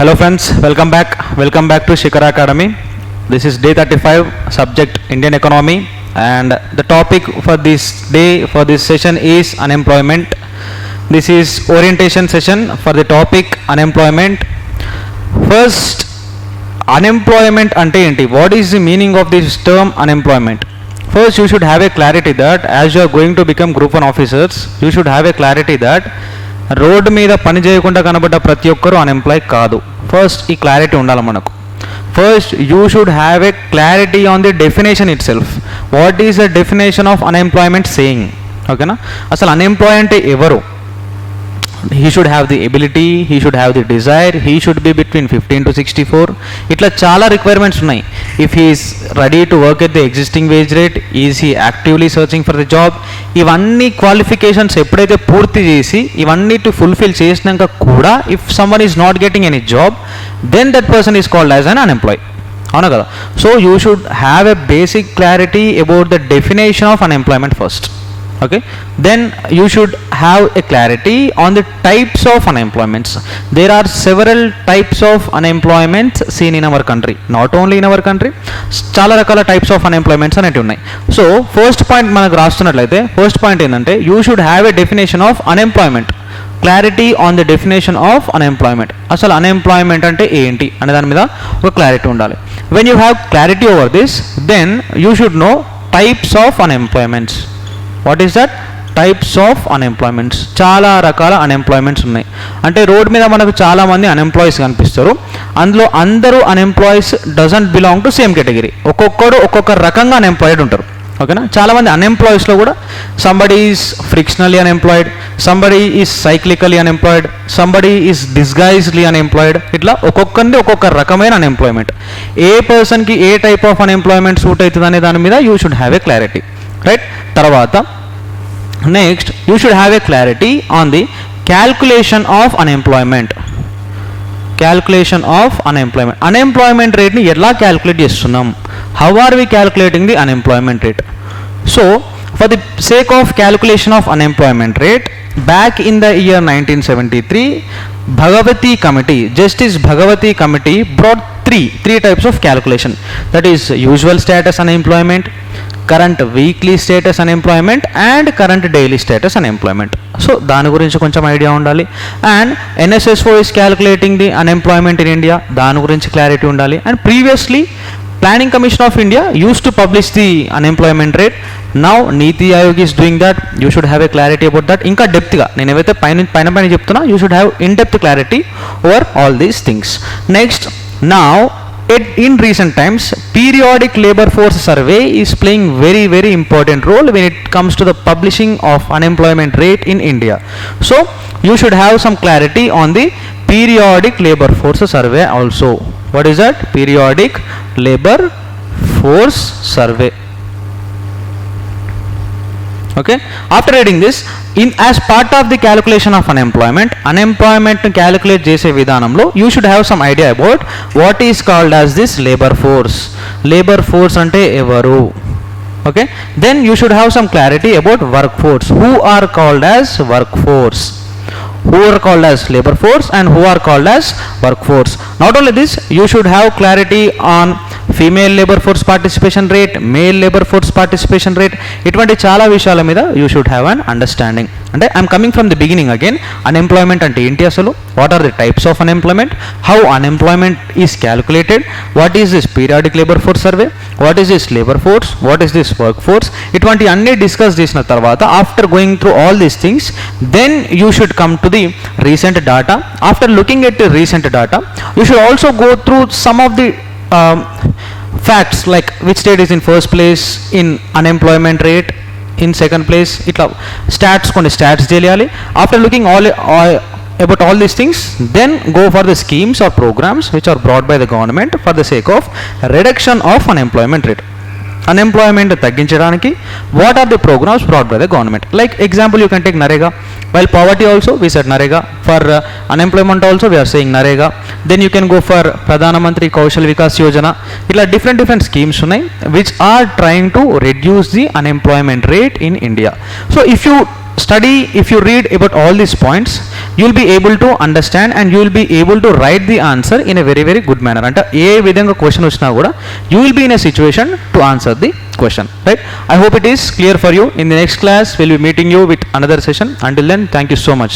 Hello friends, welcome back to Shikhar Academy. This is day 35, subject Indian economy, and the topic for this day, for this session is unemployment. This is orientation session for the topic unemployment. First, unemployment ante enti? What is the meaning of this term unemployment? First, you should have a clarity that as you are going to become group 1 officers, you should have a clarity that road మీద పని చేయకుండా కనబడ్డ ప్రతి ఒక్కరూ unemploy కాదు. First ఈ clarity ఉండాలి మనకు. First you should have a clarity on the definition it self. What is the definition of unemployment saying? ఓకేనా, అసలు అన్ఎంప్లాయ్ అంటే ఎవరు? he should have the ability, he should have the desire, he should be between 15 to 64. ఇట్లా చాలా requirements ఉన్నాయి. If he is ready to work at the existing wage rate, is he actively searching for the job, ఇవన్నీ qualifications ఎప్పుడైతే పూర్తి చేసి ఇవన్నీ fulfil చేసినాక కూడా if someone is not getting any job, then that person is called as an unemploy. అవునా కదా? So you should have a basic clarity about the definition of unemployment first. Okay, then you should have a clarity on the types of unemployments. There are several types of unemployments seen in our country, not only in our country, చాలా రకాల types of unemployments అనేవి ఉన్నాయి. So first point మనకు రాస్తున్నట్లయితే first point ఏంటంటే you should have a definition of unemployment. Clarity on the definition of unemployment. అసలు unemployment అంటే ఏంటి అనే దాని మీద ఒక క్లారిటీ ఉండాలి. When you have clarity over this, then you should know types of unemployments. What is that? Types of unemployments. చాలా రకాల అన్ఎంప్లాయ్మెంట్స్ ఉన్నాయి. అంటే రోడ్ మీద మనకు చాలామంది అన్ఎంప్లాయీస్ కనిపిస్తారు. అందులో అందరూ unemployees doesn't belong to same category. ఒక్కొక్కడు ఒక్కొక్క రకంగా అన్ఎంప్లాయిడ్ ఉంటారు. ఓకేనా? చాలామంది అన్ఎంప్లాయీస్లో కూడా somebody is frictionally unemployed, somebody is cyclically unemployed, somebody is disguisedly unemployed. ఇట్లా ఒక్కొక్కరిది ఒక్కొక్క రకమైన అన్ఎంప్లాయ్మెంట్. ఏ పర్సన్కి ఏ టైప్ ఆఫ్ అన్ఎంప్లాయ్మెంట్ సూట్ అవుతుంది అనే దాని మీద you should have a clarity. Right? తర్వాత next you should have a clarity on the calculation of unemployment. Calculation of unemployment. Unemployment రేట్ని ఎలా క్యాల్కులేట్ చేస్తున్నాం? How are we calculating the unemployment rate? So for the sake of calculation of unemployment rate, back in the year 1973, Bhagavati Committee, Justice Bhagavati Committee brought three types of calculation. That is usual status unemployment, current weekly status unemployment, and current daily status unemployment. So దాని గురించి కొంచెం idea ఉండాలి. And NSSO is calculating the unemployment in India, దాని గురించి clarity ఉండాలి. And previously Planning Commission of India used to publish the unemployment rate. Now Niti Aayog is doing that. You should have a clarity about that. ఇంకా డెప్త్గా నేను ఏవైతే పైన చెప్తున్నా, you should have in-depth clarity over all these things. Next, now in recent times, periodic labor force survey is playing very important role when it comes to the publishing of unemployment rate in India. So you should have some clarity on the periodic labor force survey also. What is that? Periodic labor force survey. Okay, after reading this, as part of the calculation of unemployment ని calculate చేసే విధానంలో you should have some idea about what is called as this labor force. labor force అంటే ఎవరు? Okay, then you should have some clarity about workforce. who are called as workforce? who are called as labor force and who are called as workforce. Not only this, you should have clarity on female labour force participation rate, male labour force participation rate. ఇటువంటి చాలా విషయాల మీద you should have an understanding. అంటే I'm coming from the beginning again. Unemployment అంటే ఏంటి అసలు? What are the types of unemployment? How unemployment is calculated? What is this periodic labour force survey? What is this labour force? What is this work force? ఇటువంటి అన్నీ discuss చేసిన తర్వాత, after going through all these things, then you should come to the recent data. After looking at the recent data, you should also go through some of the facts, like which state is in first place in unemployment rate, in second place, itla stats చేయాలి. After looking all about all these things, then go for the schemes or programs which are brought by the government for the sake of reduction of unemployment rate. Unemployment తగ్గించడానికి what are the programs brought by the government? Like example, you can take NREGA. While poverty also we said NREGA. For unemployment also we are saying NREGA. Then you can go for Pradhana Mantri Kaushal Vikas Yojana. ఇలా different schemes ఉన్నాయి which are trying to reduce the unemployment rate in India. So if you read about all these points, you will be able to understand and you will be able to write the answer in a very very good manner. అంటే ఏ విధంగా question వచ్చినా కూడా you will be in a situation to answer the question, right? I hope it is clear for you. In the next class we'll be meeting you with another session. Until then, thank you so much.